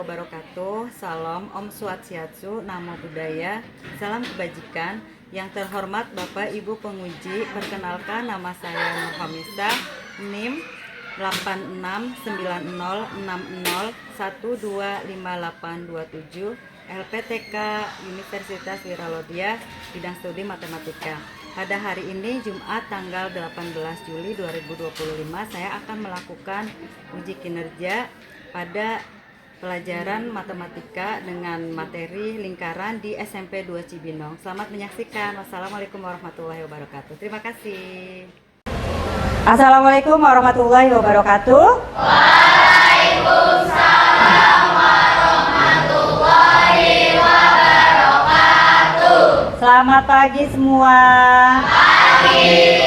wabarakatuh. Salam Om Swastiastu, Namo Buddhaya, salam kebajikan. Yang terhormat Bapak Ibu penguji, perkenalkan nama saya Nurhamisa, NIM 869060125827, LPTK Universitas Wiralodya, bidang studi matematika. Pada hari ini Jumat tanggal 18 Juli 2025 saya akan melakukan uji kinerja pada pelajaran matematika dengan materi lingkaran di SMP 2 Cibinong. Selamat menyaksikan. Wassalamualaikum warahmatullahi wabarakatuh. Terima kasih. Assalamualaikum warahmatullahi wabarakatuh. Waalaikumsalam warahmatullahi wabarakatuh. Selamat pagi semua. Pagi.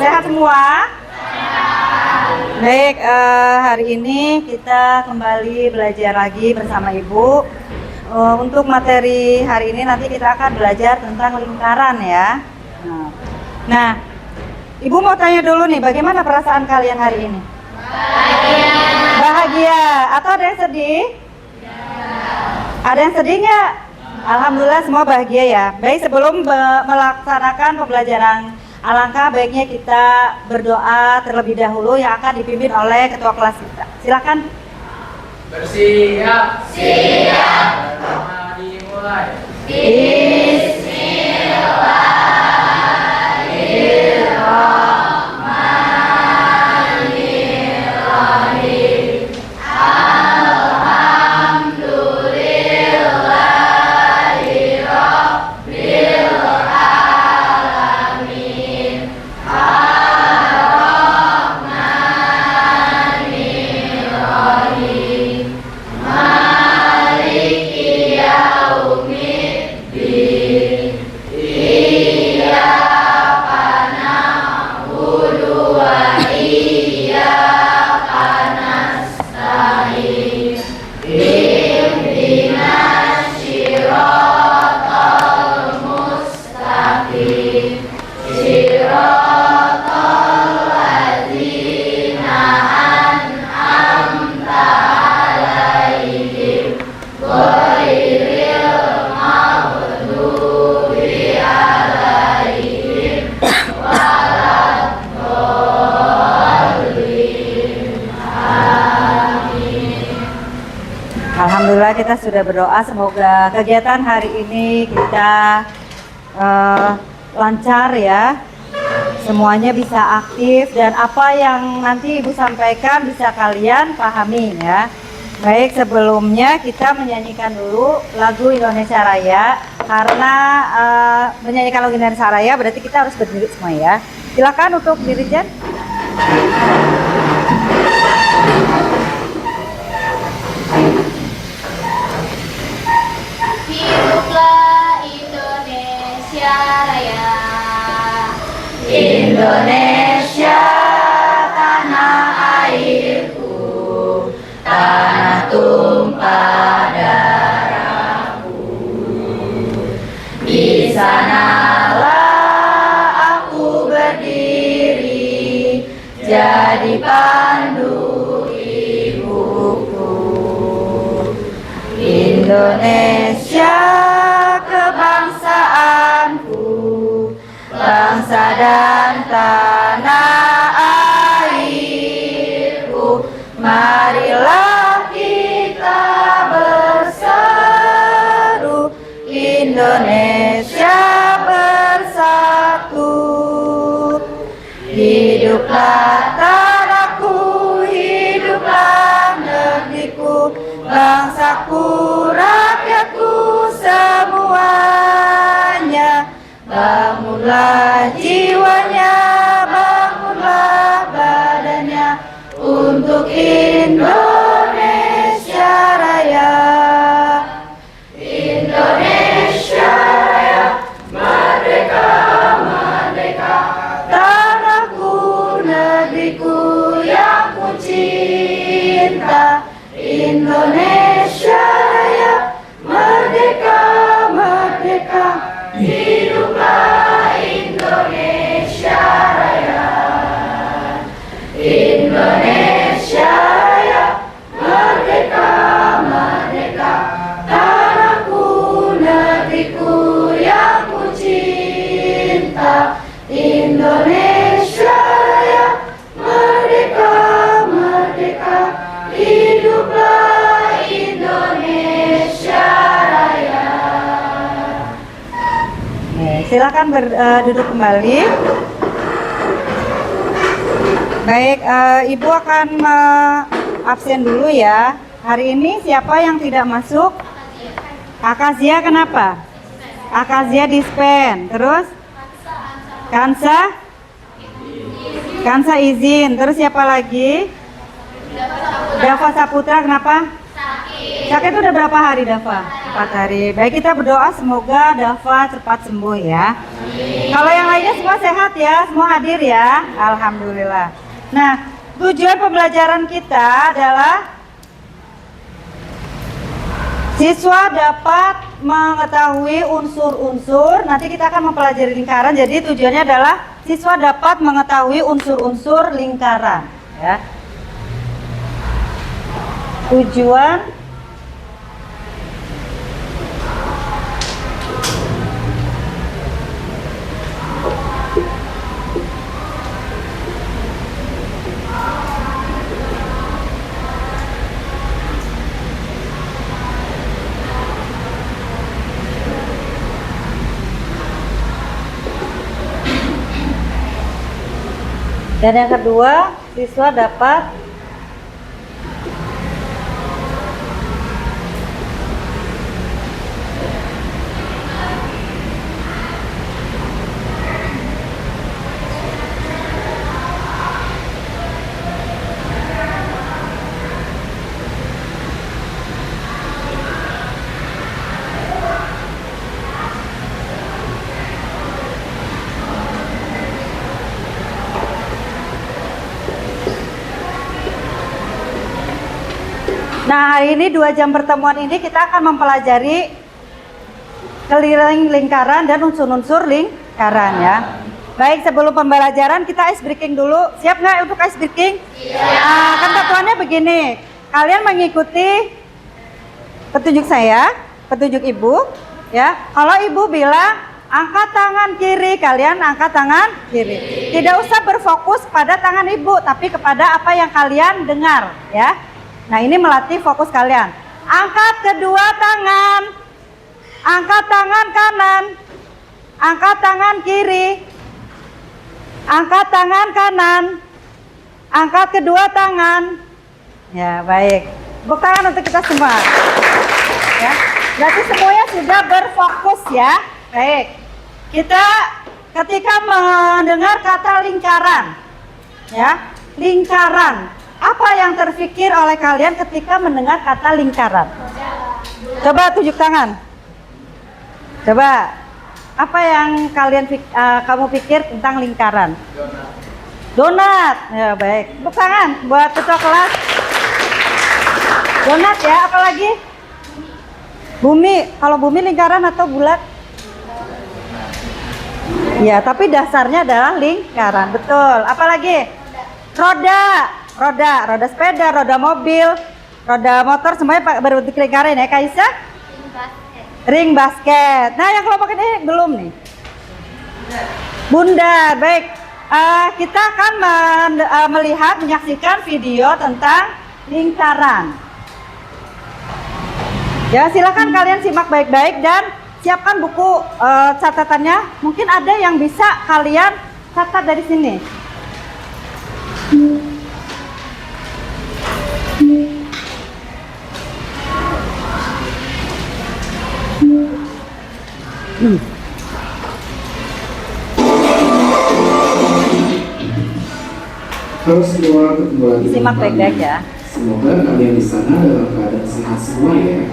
Sehat semua? Baik, hari ini kita kembali belajar lagi bersama Ibu. Untuk materi hari ini nanti kita akan belajar tentang lingkaran ya. Nah, Ibu mau tanya dulu nih, bagaimana perasaan kalian hari ini? Bahagia. Atau ada yang sedih? Ada yang sedih nggak? Alhamdulillah semua bahagia ya. Baik, sebelum melaksanakan pembelajaran, alangkah baiknya kita berdoa terlebih dahulu yang akan dipimpin oleh ketua kelas kita. Silakan. Bersiap. Siap. Pertama dimulai. Bismillahirrahmanirrahim. Alhamdulillahirabbil alamin. Ar-Rahmanirrahim. Maliki yaumiddin. Iyyaka na'budu wa iyyaka nasta'in. Ihdinas siratal mustaqim. Siratal ladzina an'amta 'alaihim ghairil maghdubi 'alaihim waladdallin. Amin. Alhamdulillah kita sudah berdoa, semoga kegiatan hari ini kita lancar ya. Semuanya bisa aktif dan apa yang nanti Ibu sampaikan bisa kalian pahami ya. Baik, sebelumnya kita menyanyikan dulu lagu Indonesia Raya. Karena menyanyikan lagu Indonesia Raya berarti kita harus berdiri semua ya. Silakan untuk dirijen. Hiduplah Indonesia Raya. Indonesia tanah airku, tanah tumpah darahku. Di sanalah aku berdiri, jadi pandu ibuku. Indonesia kebangsaanku, bangsa dan tanah airku. Marilah kita berseru, Indonesia bersatu. Hiduplah tanahku, hiduplah negeriku, bangsaku, rakyatku semuanya. Bangunlah jiwanya, bangunlah badannya untuk Indonesia Raya. Indonesia Raya, merdeka, merdeka. Tanahku, negeriku yang ku cinta. Indonesia Raya, merdeka, merdeka. Hiduplah Indonesia Raya. Indonesia Raya, merdeka, merdeka. Silakan duduk kembali. Baik, Ibu akan absen dulu ya. Hari ini siapa yang tidak masuk? Akazia kenapa? Akazia dispen. Terus? Kansa? Kansa izin. Terus siapa lagi? Dava Saputra kenapa? Sakit udah berapa hari Dava? 4 hari. Baik, kita berdoa semoga Dava cepat sembuh ya. Kalau yang lainnya semua sehat ya, semua hadir ya. Alhamdulillah. Nah, tujuan pembelajaran kita adalah siswa dapat mengetahui unsur-unsur. Nanti kita akan mempelajari lingkaran. Jadi tujuannya adalah siswa dapat mengetahui unsur-unsur lingkaran ya. Tujuan dan yang kedua, siswa dapat Nah, hari ini 2 jam pertemuan ini kita akan mempelajari keliling lingkaran dan unsur-unsur lingkaran ya. Baik, sebelum pembelajaran kita ice breaking dulu. Siap nggak untuk ice breaking? Siap. Kan batuannya begini. Kalian mengikuti petunjuk saya, petunjuk Ibu ya. Kalau Ibu bilang angkat tangan kiri, kalian angkat tangan kiri. Tidak usah berfokus pada tangan Ibu, tapi kepada apa yang kalian dengar ya. Nah, ini melatih fokus kalian. Angkat kedua tangan. Angkat tangan kanan. Angkat tangan kiri. Angkat tangan kanan. Angkat kedua tangan. Ya, baik. Tepuk tangan untuk kita semua. Ya. Berarti semuanya sudah berfokus ya. Baik. Kita ketika mendengar kata lingkaran. Ya, lingkaran. Apa yang terpikir oleh kalian ketika mendengar kata lingkaran? Coba tunjuk tangan. Coba, apa yang kamu pikir tentang lingkaran? Donat. Ya, baik. Tepuk tangan buat ketua kelas. Donat ya, apa lagi? Bumi. Kalau bumi lingkaran atau bulat? Ya, tapi dasarnya adalah lingkaran. Betul. Apa lagi? Roda. Roda sepeda, roda mobil, roda motor, semuanya berbentuk lingkaran ya, Kaisa? Ring basket. Nah, yang kelompok ini belum nih. Bundar, baik. Kita akan menyaksikan video tentang lingkaran. Ya, silakan kalian simak baik-baik dan siapkan buku catatannya. Mungkin ada yang bisa kalian catat dari sini. Halo semua, ketemu lagi. Simak baik-baik ya. Semoga kalian di sana dalam keadaan sehat semua ya.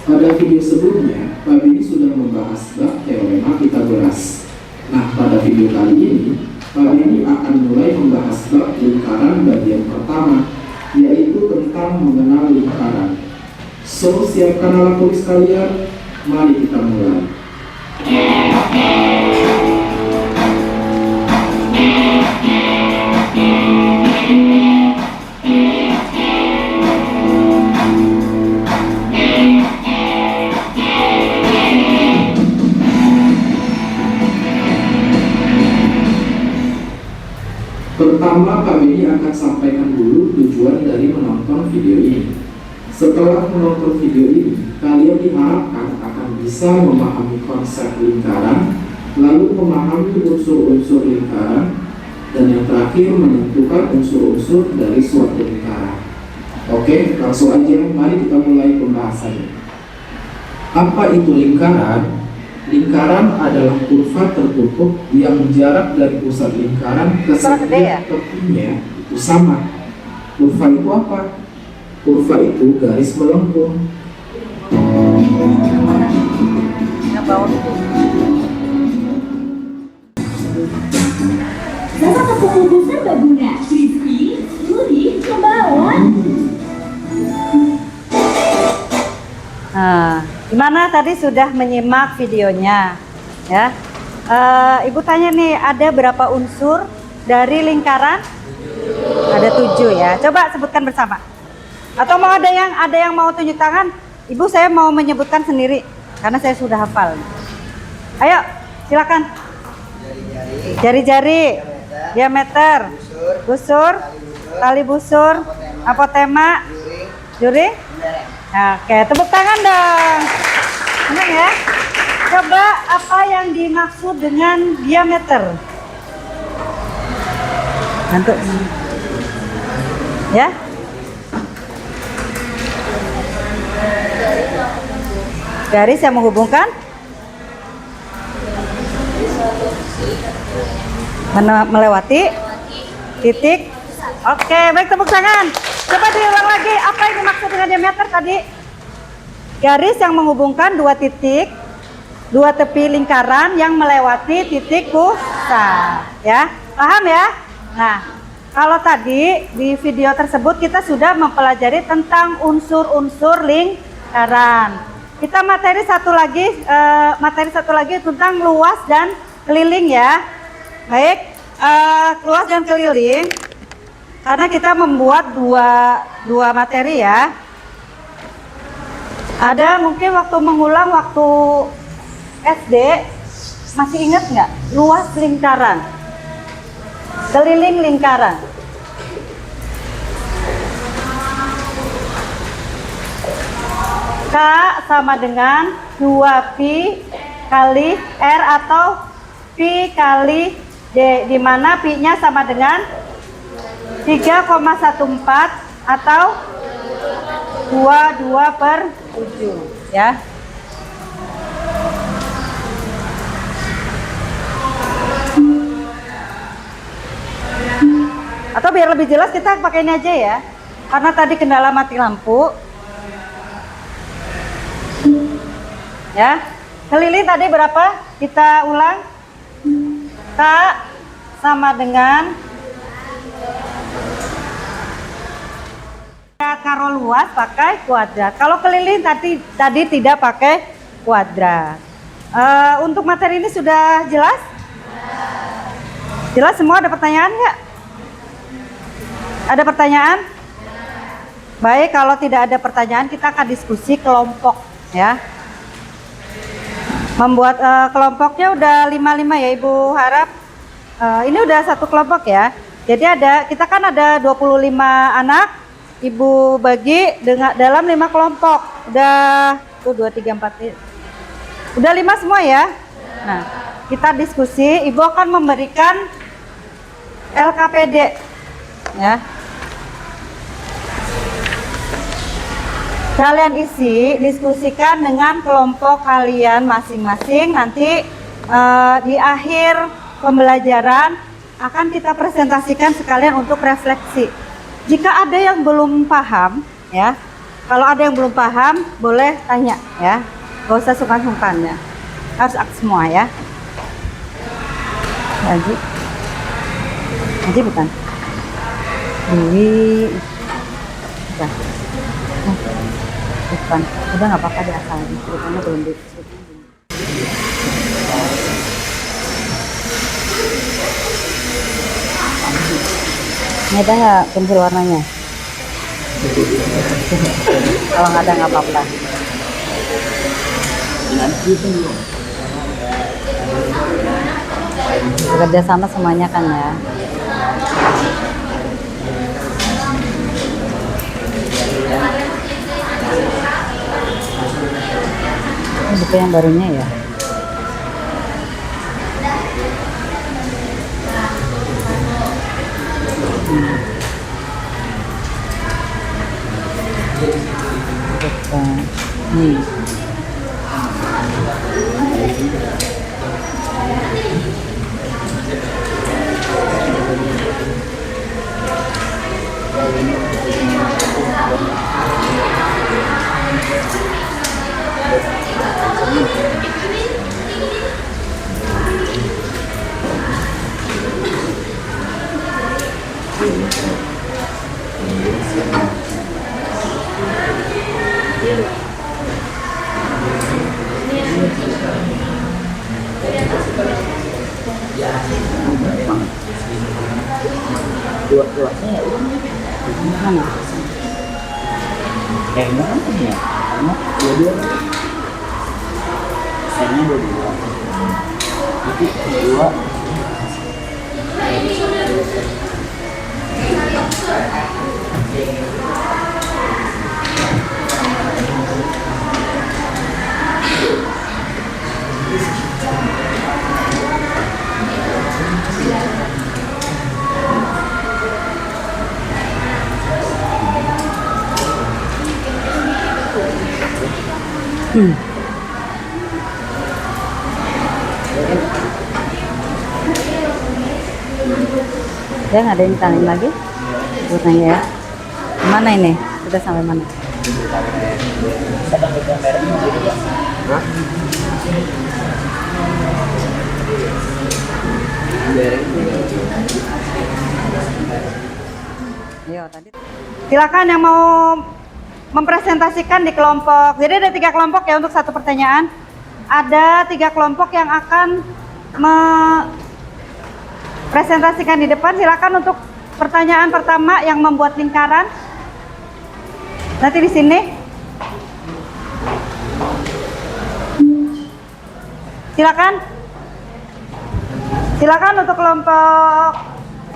Pada video sebelumnya, Pak Bini sudah membahas bab teorema Pitagoras. Nah, pada video kali ini, Pak Bini akan mulai membahas bab lingkaran bagian pertama, yaitu tentang mengenal lingkaran. So, siapkan alat tulis kalian, mari kita mulai. Pertama, Pak Beni akan sampaikan dulu tujuan dari menonton video ini. Setelah menonton video ini, kalian diharapkan akan bisa memahami konsep lingkaran lalu memahami unsur-unsur lingkaran, dan yang terakhir menentukan unsur-unsur dari suatu lingkaran. Oke, langsung aja, mari kita mulai pembahasannya. Apa itu lingkaran? Lingkaran adalah kurva tertutup yang jarak dari pusat lingkaran ke setiap tepinya itu sama. Kurva itu apa? Kurva itu garis melengkung. Dasar kepengurusan berguna. Rizky, Rudi, membawa. Nah, gimana tadi sudah menyimak videonya ya? Ibu tanya nih, ada berapa unsur dari lingkaran? Ada 7 ya. Coba sebutkan bersama. Atau mau ada yang mau tunjuk tangan? Ibu, saya mau menyebutkan sendiri karena saya sudah hafal. Ayo, silakan. Jari-jari, diameter, busur, tali busur, apotema, juring. Oke, tepuk tangan dong. Senang ya? Coba apa yang dimaksud dengan diameter? Nanti. Ya? Garis yang menghubungkan melewati titik. Oke, baik, tepuk tangan. Coba diulang lagi, apa yang dimaksud dengan diameter tadi? Garis yang menghubungkan dua titik, dua tepi lingkaran yang melewati titik pusat. Ya, paham ya? Nah, kalau tadi di video tersebut kita sudah mempelajari tentang unsur-unsur lingkaran. Kita materi satu lagi tentang luas dan keliling ya. Baik, luas dan keliling. Karena kita membuat dua materi ya. Ada mungkin waktu mengulang waktu SD, masih ingat nggak? Luas lingkaran, keliling lingkaran. K sama dengan 2pi kali R atau pi kali D, di mana pi-nya sama dengan 3,14 atau 22/7 ya. Atau biar lebih jelas kita pakai ini aja ya, karena tadi kendala mati lampu ya. Keliling tadi berapa? Kita ulang. K sama dengan karo luas pakai kuadrat. Kalau keliling tadi tidak pakai kuadrat. Untuk materi ini sudah jelas? Jelas semua? Ada pertanyaan nggak? Ada pertanyaan? Baik, kalau tidak ada pertanyaan kita akan diskusi kelompok ya. Membuat kelompoknya udah 5-5 ya Ibu harap. Ini udah satu kelompok ya. Jadi kita kan ada 25 anak. Ibu bagi dalam 5 kelompok. Udah 2, 3, 4. Udah 5 semua ya. Nah, kita diskusi. Ibu akan memberikan LKPD ya. Kalian isi, diskusikan dengan kelompok kalian masing-masing. Nanti di akhir pembelajaran akan kita presentasikan sekalian untuk refleksi. Jika ada yang belum paham ya, kalau ada yang belum paham boleh tanya ya, gak usah sungkan-sungkan ya, harus semua ya. Haji bukan? Dewi bukan? Bukan, udah nggak apa-apa di asal ceritanya belum di. Ini ada nggak pensil warnanya? Kalau nggak ada nggak apa-apa. Bekerja sama semuanya kan ya. Ini buku yang barunya ya. Dua-duanya ya mana? Mana ya? Dua-dua. Ini dua-dua. Itu dua. Ya, nggak ada yang ditanya lagi? Buat nanya ya. Mana ini? Sudah sampai mana? Yo, tadi. Silakan yang mau mempresentasikan di kelompok. Jadi ada 3 kelompok ya untuk satu pertanyaan. Ada 3 kelompok yang akan presentasikan di depan. Silakan untuk pertanyaan pertama yang membuat lingkaran. Nanti di sini. Silakan. Silakan untuk kelompok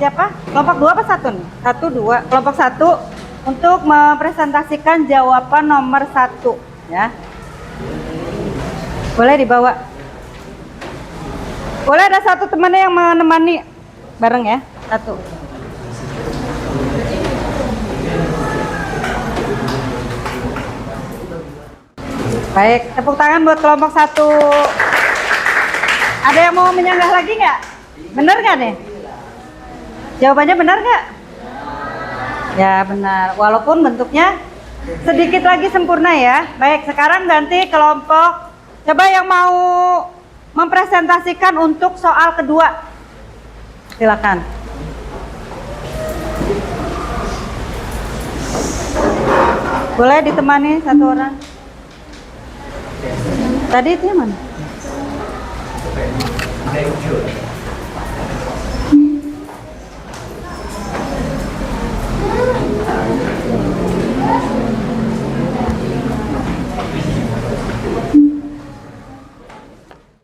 siapa? Kelompok 2 apa 1 nih? 1, 2. Kelompok 1 untuk mempresentasikan jawaban nomor 1 ya. Boleh dibawa. Boleh ada satu temannya yang menemani bareng ya. 1. Baik, tepuk tangan buat kelompok 1. Ada yang mau menyanggah lagi nggak? Bener nggak nih? Jawabannya benar nggak? Ya benar, walaupun bentuknya sedikit lagi sempurna ya. Baik, sekarang ganti kelompok. Coba yang mau mempresentasikan untuk soal kedua. Silakan. Boleh ditemani satu orang. Tadi itu yang mana?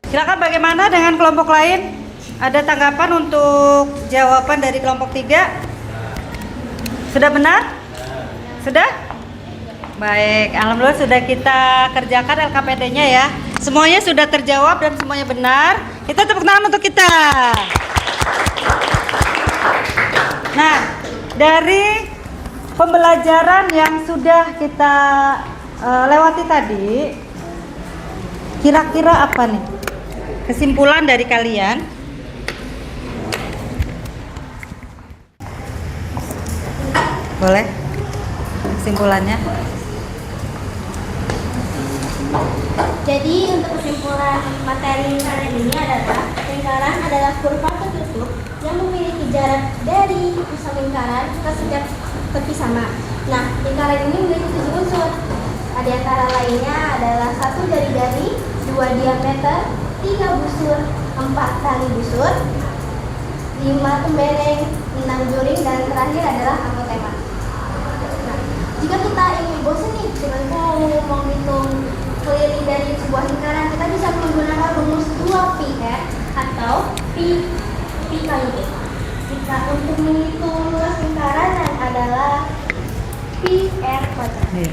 Silakan, bagaimana dengan kelompok lain? Ada tanggapan untuk jawaban dari kelompok 3? Sudah benar? Sudah? Baik, alhamdulillah sudah kita kerjakan LKPD-nya ya. Semuanya sudah terjawab dan semuanya benar. Kita tepuk tangan untuk kita. Nah, dari pembelajaran yang sudah kita lewati tadi, kira-kira apa nih kesimpulan dari kalian? Boleh kesimpulannya? Jadi untuk kesimpulan materi lingkaran ini adalah lingkaran adalah kurva tertutup yang memiliki jarak dari pusat lingkaran ke setiap tepi sama. Nah, lingkaran ini memiliki 7 unsur. Di antara lainnya adalah 1 jari-jari, 2 diameter, 3 busur, 4 tali busur, 5 tembereng, 6 juring, dan terakhir adalah apotema. Nah, jika kita ingin bosan nih dengan menghitung keliling dari sebuah lingkaran, kita bisa menggunakan rumus 2pi r atau pi kali d. Jika untuk menghitung luas lingkaran adalah pi r kuadrat.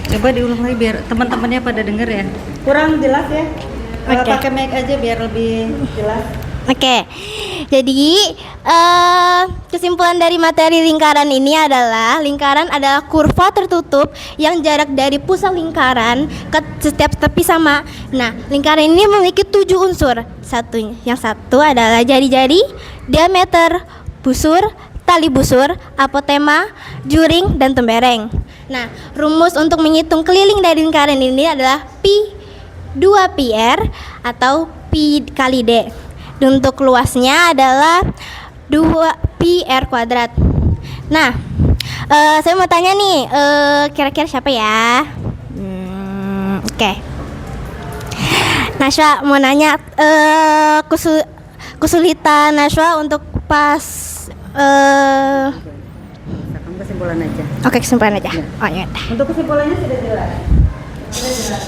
Coba diulang lagi biar teman-temannya pada denger ya. Kurang jelas ya? Oke. Pakai mic aja biar lebih jelas. Oke, Jadi kesimpulan dari materi lingkaran ini adalah lingkaran adalah kurva tertutup yang jarak dari pusat lingkaran ke setiap tepi sama. Nah, lingkaran ini memiliki 7 unsur. Yang satu adalah jari-jari, diameter, busur, tali busur, apotema, juring, dan tembereng. Nah, rumus untuk menghitung keliling dari lingkaran ini adalah pi 2πr atau pi kali d. Untuk luasnya adalah 2πr kuadrat. Nah, saya mau tanya nih, kira-kira siapa ya? Oke. Nashwa mau nanya, kesulitan Nashwa untuk pas Kesimpulan aja. Oke, kesimpulan aja. Oh, ya udah. Untuk kesimpulannya sudah jelas. Sudah jelas.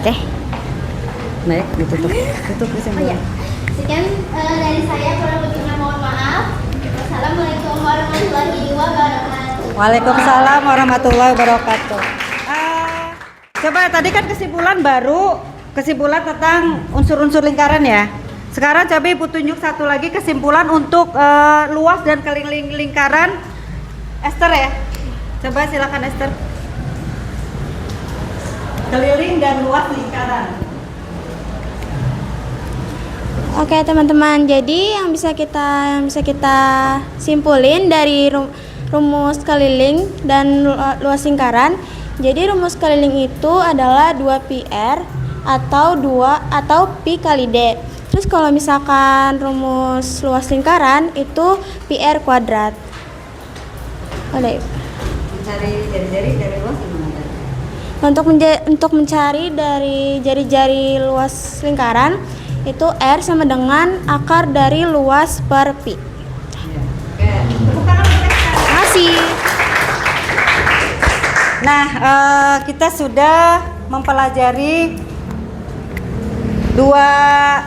Oke. Naik, ditutup. Tutup kesimpulan. Sekian dari saya, kurang lebihnya mohon maaf. Wassalamualaikum warahmatullahi wabarakatuh. Waalaikumsalam warahmatullahi wabarakatuh. Coba tadi kan kesimpulan tentang unsur-unsur lingkaran ya. Sekarang coba Ibu tunjuk satu lagi kesimpulan untuk luas dan keliling lingkaran. Esther ya. Coba silakan Esther. Keliling dan luas lingkaran. Oke teman-teman, jadi yang bisa kita simpulin dari rumus keliling dan luas lingkaran. Jadi rumus keliling itu adalah 2πr atau pi kali d. Terus kalau misalkan rumus luas lingkaran itu πr kuadrat. Oleh Mencari jari-jari dari luas gimana? untuk mencari dari jari-jari luas lingkaran itu R sama dengan akar dari luas per pi. Oke, tepuk tangan untuk Esther. Makasih. Nah, kita sudah mempelajari dua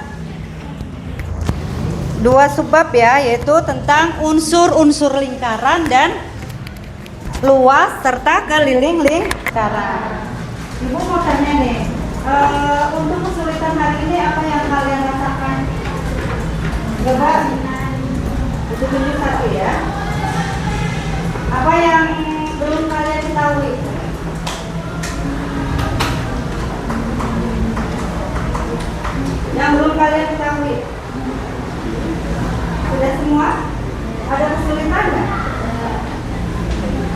subbab ya, yaitu tentang unsur-unsur lingkaran dan luas serta keliling lingkaran. Ibu mau tanya nih, untuk kesulitan hari ini apa yang kalian rasakan? Coba tunjuk satu ya. Apa yang belum kalian ketahui? Yang belum kalian ketahui? Sudah semua? Ada kesulitan nggak?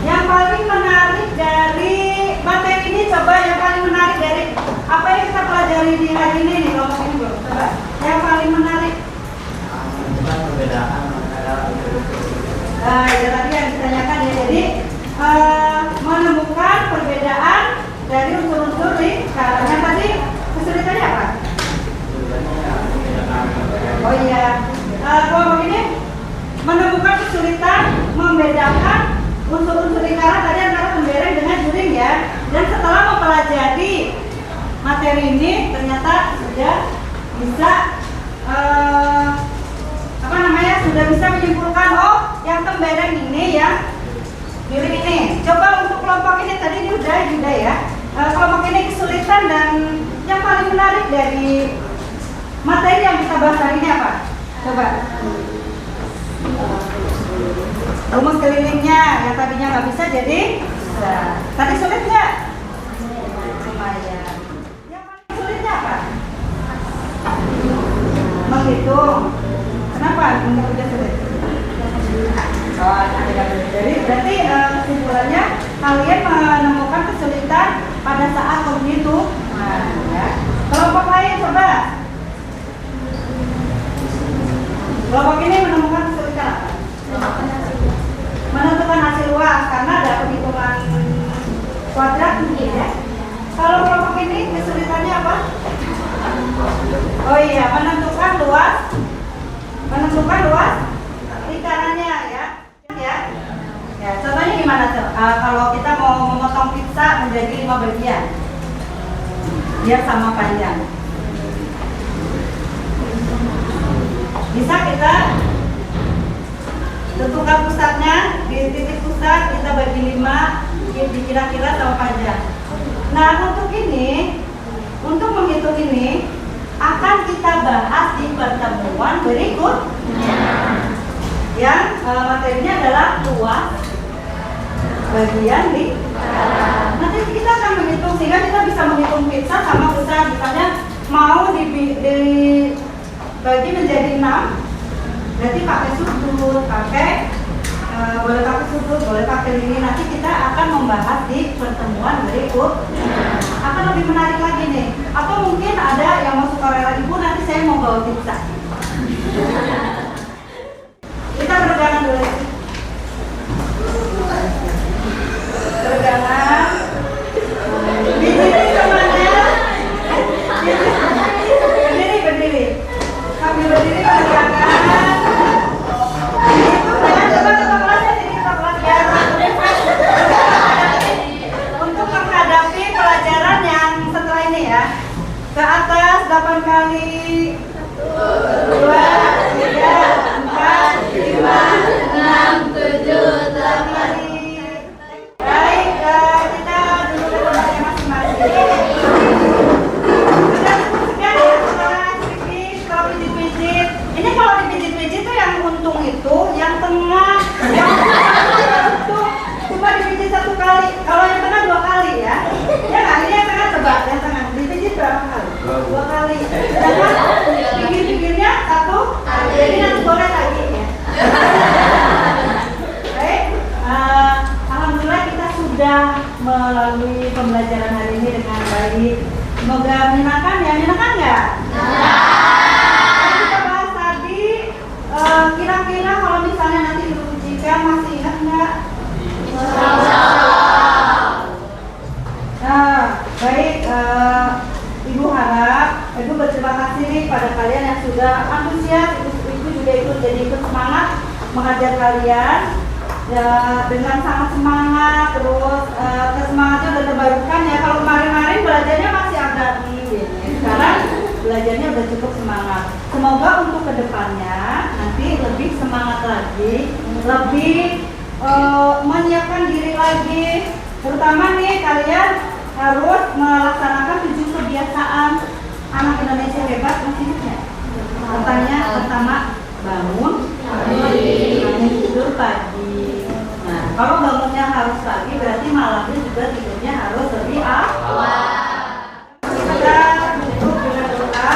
Yang paling menarik dari materi ini, coba yang paling menarik dari apa yang kita pelajari di hari ini nih, kelompok ini belum? Coba yang paling menarik. Perbedaan antara Nah, ya tadi yang ditanyakan ya, jadi menemukan perbedaan dari unsur-unsur lingkaran. Yang tadi kesulitannya apa? Oh iya, kelompok ini menemukan kesulitan membedakan unsur-unsur lingkaran tadi antara tembereng dengan juring ya. Dan setelah mempelajari materi ini ternyata sudah bisa sudah bisa menyimpulkan oh yang tembereng ini ya juring ini. Coba untuk kelompok ini tadi ini udah ya. Kelompok ini kesulitan dan yang paling menarik dari materi yang kita bahas hari ini apa? Coba. Rumus kelilingnya yang tadinya nggak bisa jadi bisa. Tadi sulit nggak? Lumayan. Yang paling sulitnya apa? Menghitung. Kenapa? Menurutnya sulit. Jadi berarti kesimpulannya kalian menemukan kesulitan pada saat menghitung. Nah, ya. Kelompok lain coba. Kelompok ini menemukan kesulitan apa? Menentukan hasil luas karena ada perhitungan kuadrat mungkin ya. Kalau kelompok ini kesulitannya apa? Oh iya, menentukan luas lingkarannya ya. Ya, contohnya gimana tuh? Kalau kita mau memotong pizza menjadi 5 bagian, biar sama panjang. Bisa kita tentukan pusatnya, di titik pusat kita bagi 5, dikira-kira sama panjang. Nah untuk menghitung ini akan kita bahas di pertemuan berikutnya. Yang materinya adalah luas bagian lingkaran. Nanti kita akan menghitung sehingga kita bisa menghitung pizza sama besar. Misalnya mau dibagi menjadi 6, berarti pakai sudut, boleh pakai sudut, boleh pakai lini. Nanti kita akan membahas di pertemuan berikutnya. Akan lebih menarik lagi nih. Atau mungkin ada yang mau sukarela ibu, nanti saya mau bawa pizza. Kita berpegangan dulu. Berpegangan. Berdiri semuanya. Berdiri. Kami berdiri berpegangan. Itu jangan coba kita kelasnya sini, kita kelas ya. Untuk menghadapi pelajaran yang setelah ini ya. Ke atas 8 kali. 1, 2, 3, 4, 5, 6, 7, 8. Baik, kita dulu ke tempatnya masing-masing. Sudah cukup sekian ya, setelah pijit-pijit. Ini kalau dipijit-pijit tuh yang untung itu, yang tengah, yang itu cuma dipijit 1 kali. Kalau yang tengah 2 kali ya. Ya nggak, ini yang tengah coba, yang tengah dipijit berapa kali? 2 kali. Sedangkan pinggir-pinggirnya 1, jadi nanti boleh lagi ya. Baik, alhamdulillah kita sudah melalui pembelajaran hari ini dengan baik. Semoga menyenangkan ya, menyenangkan nggak? Kita bahas tadi, kira-kira kalau misalnya nanti diujikan masih ingat nggak? Nah, baik, Ibu harap, Ibu berterima kasih nih pada kalian yang sudah antusias. Ibu juga ikut semangat mengajar kalian ya, dengan sangat semangat. Terus kesemangatnya udah terbarukan ya. Kalau kemarin-kemarin belajarnya masih agak sekarang belajarnya udah cukup semangat. Semoga untuk kedepannya nanti lebih semangat lagi, lebih menyiapkan diri lagi. Terutama nih kalian harus melaksanakan 7 kebiasaan anak Indonesia hebat. Masih ingat? Pertama bangun pagi, tidur pagi. Nah, kalau bangunnya harus pagi berarti malamnya juga tidurnya harus lebih awal. Kita duduk dengan doa.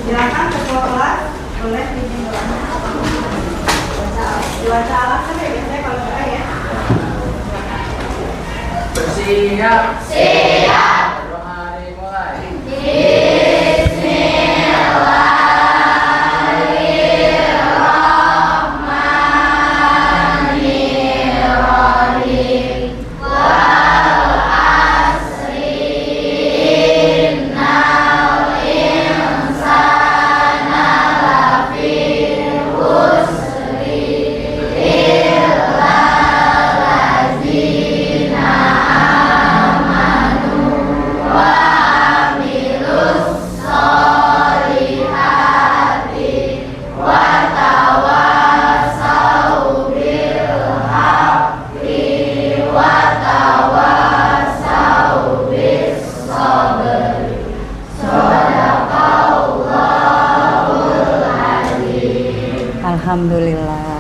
Silakan ketua kelas boleh izin doa. Baca alasan ya biasanya kalau doa ya. Bersiap. Siap. Doa dimulai. Alhamdulillah.